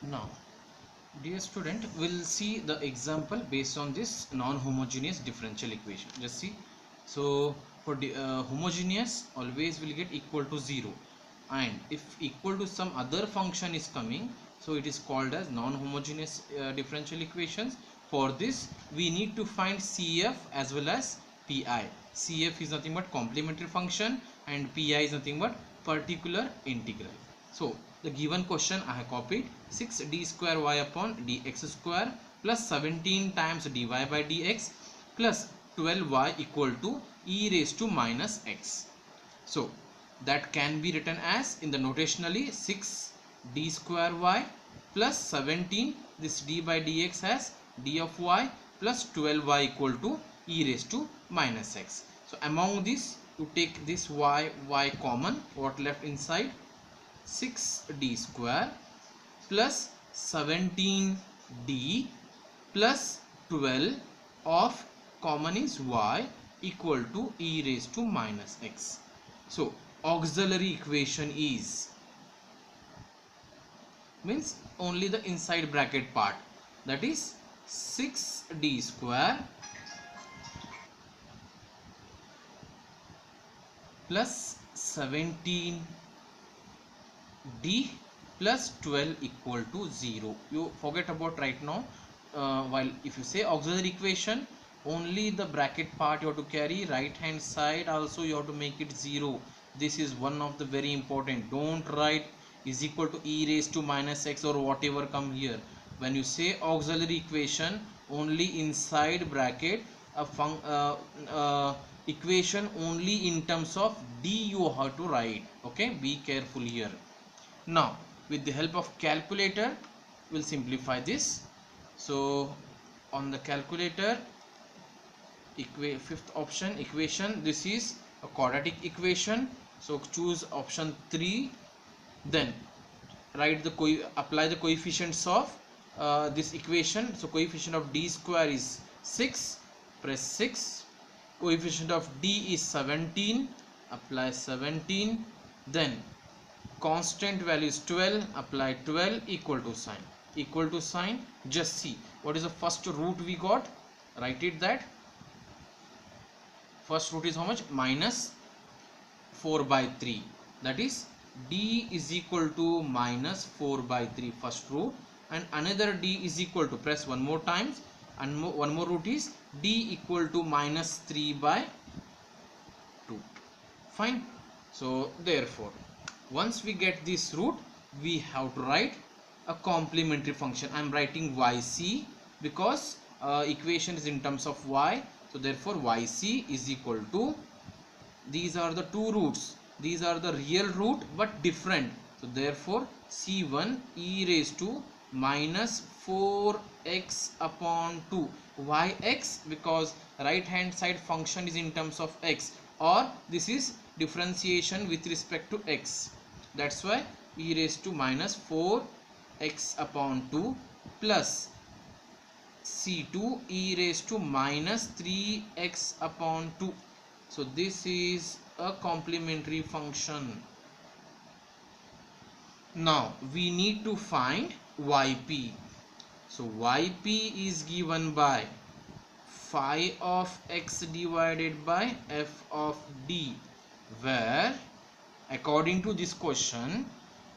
Now, dear student, we'll see the example based on this non-homogeneous differential equation. Just see. So, for the homogeneous, always will get equal to 0, and if equal to some other function is coming, so it is called as non-homogeneous differential equations. For this, we need to find CF as well as PI. CF is nothing but complementary function, and PI is nothing but particular integral. So the given question I have copied: 6d square y upon dx square plus 17 times dy by dx plus 12y equal to e raised to minus x. So that can be written as, in the notationally, 6d square y plus 17, this d by dx as d of y plus 12y equal to e raised to minus x. So among this, you take this y common. What left inside? 6d square plus 17d plus 12 of common is y equal to e raised to minus x. So auxiliary equation is, means only the inside bracket part, that is 6d square plus 17d plus 12 equal to 0. You forget about right now. While if you say auxiliary equation, only the bracket part you have to carry, right hand side also you have to make it 0. This is one of the very important. Don't write is equal to e raised to minus x or whatever come here. When you say auxiliary equation, only inside bracket a equation only in terms of d you have to write. Okay, be careful here. Now with the help of calculator we'll simplify this. So on the calculator, fifth option equation, this is a quadratic equation, so choose option 3. Then write the apply the coefficients of this equation. So coefficient of d square is 6, press 6. Coefficient of d is 17, apply 17. Then constant value is 12, apply 12, equal to sign. Equal to sign, just see what is the first root we got. Write it that first root is how much? Minus 4 by 3. That is d is equal to minus 4 by 3 first root, and another d is equal to, press one more times, and one more root is d equal to minus 3 by 2. Fine. So therefore once we get this root, we have to write a complementary function. I am writing yc because equation is in terms of y. So therefore yc is equal to, these are the two roots, these are the real root but different. So therefore c1 e raised to minus 4x upon 2. Why x? Because right hand side function is in terms of x, or this is differentiation with respect to x. That's why e raised to minus 4x upon 2 plus c2 e raised to minus 3x upon 2. So this is a complementary function. Now we need to find yp. So yp is given by phi of x divided by f of d, where according to this question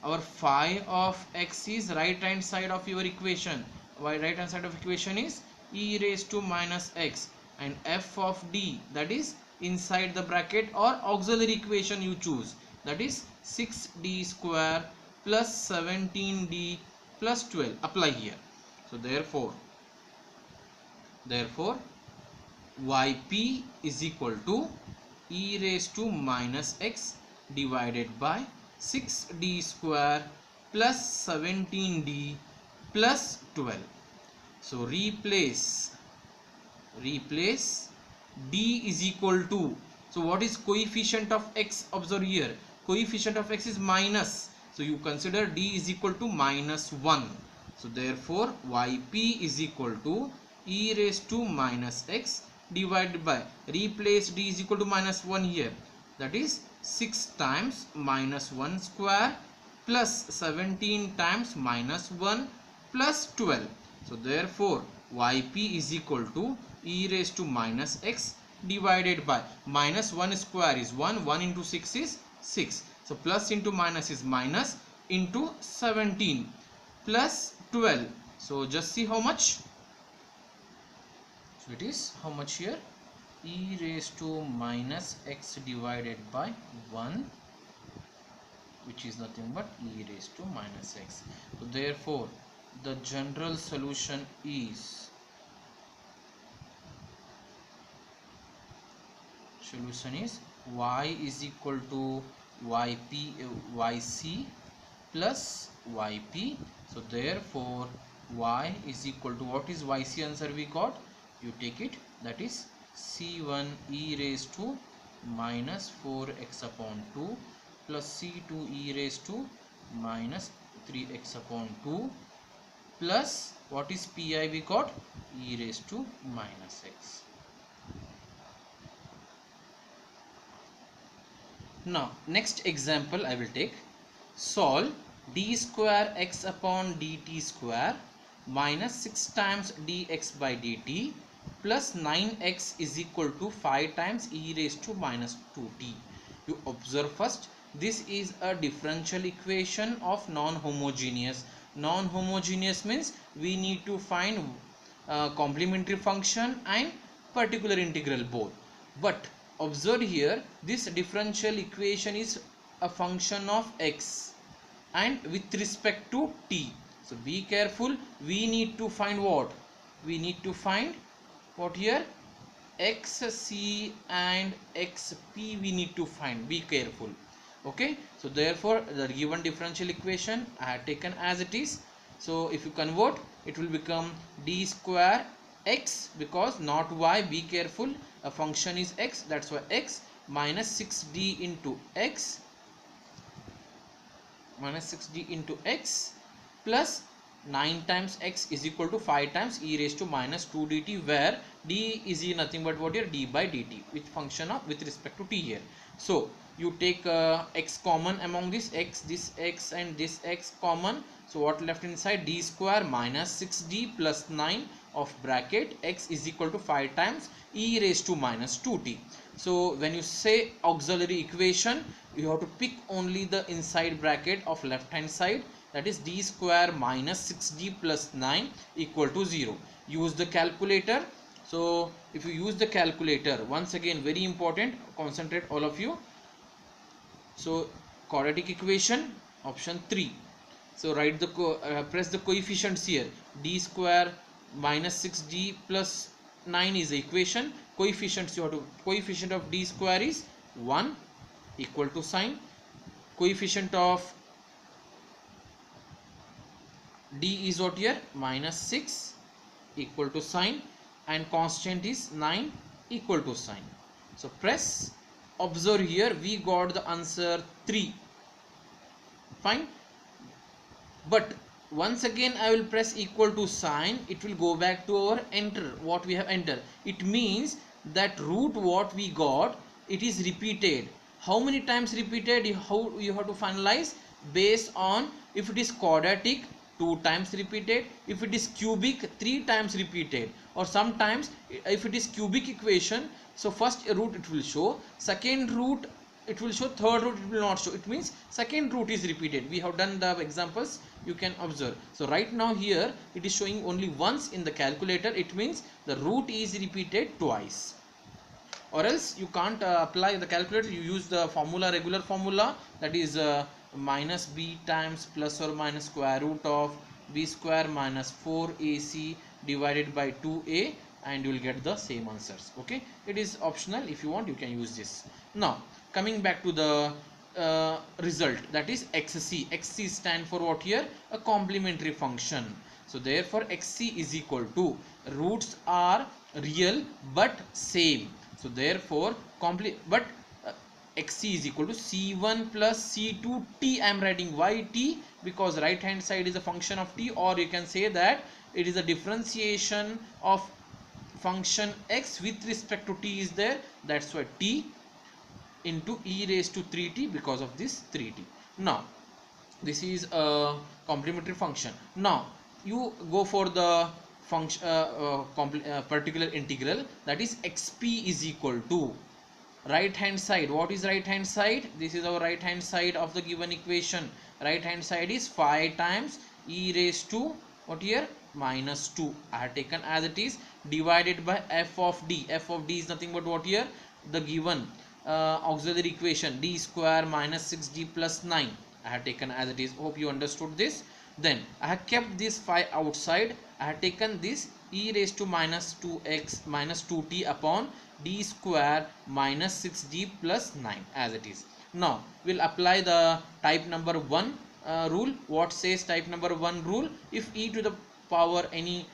our phi of x is right hand side of your equation. Right hand side of equation is e raised to minus x, and f of d, that is inside the bracket or auxiliary equation you choose, that is 6d square plus 17d plus 12. Apply here. So therefore yp is equal to e raised to minus x divided by 6d square plus 17d plus 12. So replace d is equal to, so what is coefficient of x? Observe here, coefficient of x is minus, so you consider d is equal to minus 1. So therefore yp is equal to e raised to minus x divided by, replace d is equal to minus 1 here, that is 6 times minus 1 square plus 17 times minus 1 plus 12. So therefore yp is equal to e raised to minus x divided by minus 1 square is 1, 1 into 6 is 6. So plus into minus is minus into 17 plus 12. So just see how much. So it is how much here? E raised to minus x divided by 1, which is nothing but e raised to minus x. So therefore the general solution is y is equal to yc plus yp. So therefore y is equal to, what is yc answer we got? You take it, that is c1 e raised to minus 4x upon 2 plus c2 e raised to minus 3x upon 2 plus what is pi we got? E raised to minus x. Now next example I will take. Solve d square x upon dt square minus 6 times dx by dt plus 9x is equal to 5 times e raised to minus 2t. You observe first, this is a differential equation of non-homogeneous. Non-homogeneous means we need to find complementary function and particular integral both. But observe here, this differential equation is a function of x and with respect to t. So be careful, we need to find what? We need to find what here? xc and xp we need to find. Be careful. Okay, so therefore the given differential equation I have taken as it is. So if you convert, it will become d square x, because not y, be careful, a function is x, that's why x, minus 6d into x plus 9 times x is equal to 5 times e raised to minus 2 dt, where d is nothing but what here? D by dt, with function of with respect to t here. So you take x common among this x and this x common. So what left inside? D square minus 6d plus 9 of bracket x is equal to 5 times e raised to minus 2t. So when you say auxiliary equation, you have to pick only the inside bracket of left hand side, that is d square minus 6d plus 9 equal to 0. Use the calculator. So if you use the calculator, once again very important, concentrate all of you. So quadratic equation option 3. So write the press the coefficients here. D square minus 6d plus 9 is the equation. Coefficients you have to, coefficient of d square is 1 equal to sign. Coefficient of d is what here? Minus 6 equal to sign, and constant is 9 equal to sign. So press, observe here, we got the answer 3. Fine. But once again I will press equal to sign, it will go back to our enter, what we have entered. It means that root what we got, it is repeated. How many times repeated? How you have to finalize? Based on, if it is quadratic, 2 times repeated, if it is cubic, 3 times repeated, or sometimes if it is cubic equation, so first root it will show, second root it will show, third root it will not show. It means second root is repeated. We have done the examples, you can observe. So right now here it is showing only once in the calculator, it means the root is repeated twice. Or else you can't apply the calculator, you use the formula, regular formula, that is minus b times plus or minus square root of b square minus 4ac divided by 2a, and you will get the same answers. Okay, it is optional, if you want you can use this. Now coming back to the result, that is xc. xc stand for what here? A complementary function. So therefore xc is equal to, roots are real but same, so therefore xc is equal to c1 plus c2 t. I am writing why t? Because right hand side is a function of t, or you can say that it is a differentiation of function x with respect to t is there, that's why t into e raised to 3t, because of this 3t. Now this is a complementary function. Now you go for the function particular integral, that is xp is equal to right hand side. What is right hand side? This is our right hand side of the given equation. Right hand side is 5 times e raised to what here, minus 2. I have taken as it is, divided by f of d. F of d is nothing but what here, the given auxiliary equation, d square minus 6d plus 9. I have taken as it is. Hope you understood this. Then I have kept this 5 outside. I have taken this e raised to minus 2x minus 2t upon d square minus 6d plus 9 as it is. Now we'll apply the type number 1 rule. What says type number 1 rule? If e to the power any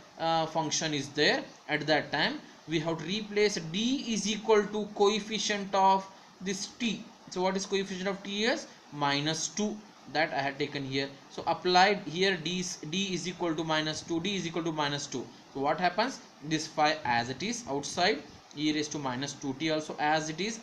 function is there, at that time we have to replace d is equal to coefficient of this t. So what is coefficient of t is minus 2, that I had taken here. So applied here, d is equal to minus 2, d is equal to minus 2. So what happens, this 5 as it is outside, e raised to minus 2t also as it is,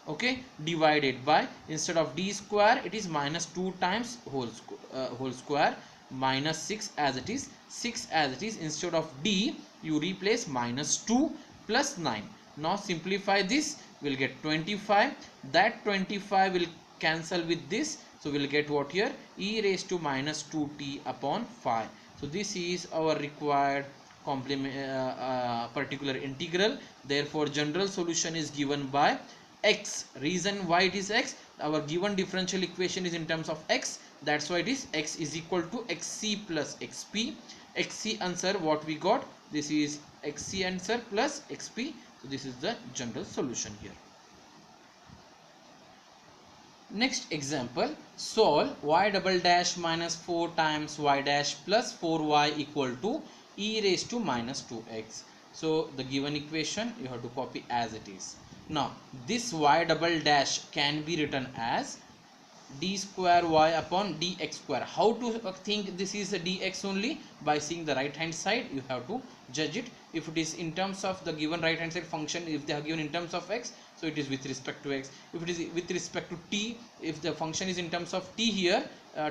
okay, divided by, instead of d square it is minus 2 times whole square minus 6 as it is, 6 as it is, instead of d you replace minus 2 plus 9. Now simplify this, we'll get 25. That 25 will cancel with this, so we'll get what here, e raised to minus 2t upon 5. So this is our required complement particular integral. Therefore general solution is given by x. Reason why it is x, our given differential equation is in terms of x, that's why it is x is equal to xc plus xp. Xc answer what we got, this is xc answer plus xp. So this is the general solution here. Next example, solve y double dash minus 4 times y dash plus 4y equal to e raised to minus 2x. So the given equation you have to copy as it is. Now this y double dash can be written as d square y upon dx square. How to think this is a dx only? By seeing the right hand side you have to judge it. If it is in terms of the given right hand side function, if they are given in terms of x, so it is with respect to x. If it is with respect to t, if the function is in terms of t here,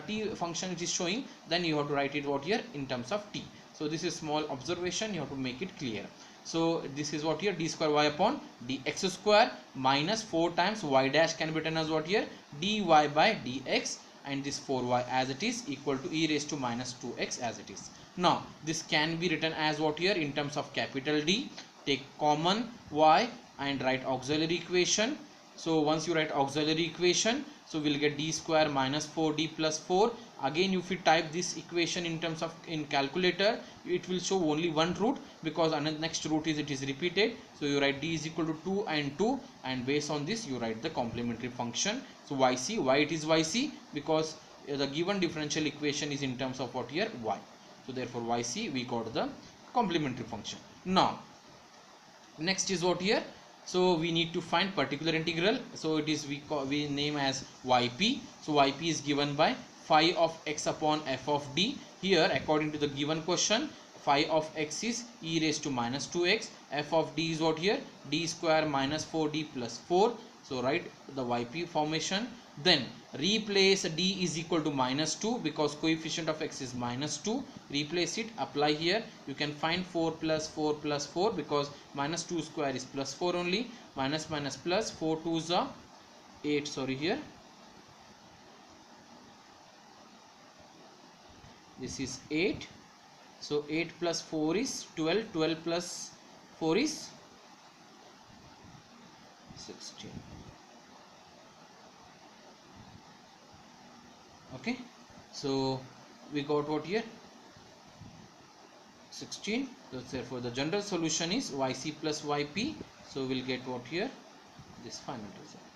t function it is showing, then you have to write it what here in terms of t. So this is small observation, you have to make it clear. So this is what here, d square y upon dx square minus 4 times y dash can be written as what here, dy by dx, and this 4y as it is equal to e raised to minus 2x as it is. Now this can be written as what here in terms of capital D. Take common y and write auxiliary equation. So once you write auxiliary equation, so we'll get d square minus 4d plus 4. Again if you type this equation in terms of in calculator, it will show only one root, because another next root is it is repeated. So you write d is equal to 2 and 2, and based on this you write the complementary function. So yc, why it is yc? Because the given differential equation is in terms of what here, y. So therefore yc we got the complementary function. Now next is what here, so we need to find particular integral. So it is we name as yp. So yp is given by phi of x upon f of d. Here according to the given question, phi of x is e raised to minus 2x, f of d is what here, d square minus 4d plus 4. So write the yp formation. Then replace d is equal to minus 2, because coefficient of x is minus 2. Replace it, apply here. You can find 4 plus 4 plus 4, because minus 2 square is plus 4 only. Minus minus plus, 4 2s are 8, sorry here. This is 8. So 8 plus 4 is 12. 12 plus 4 is 16. Okay, so we got what here, 16. So therefore the general solution is yc plus yp. So we'll get what here, this final result.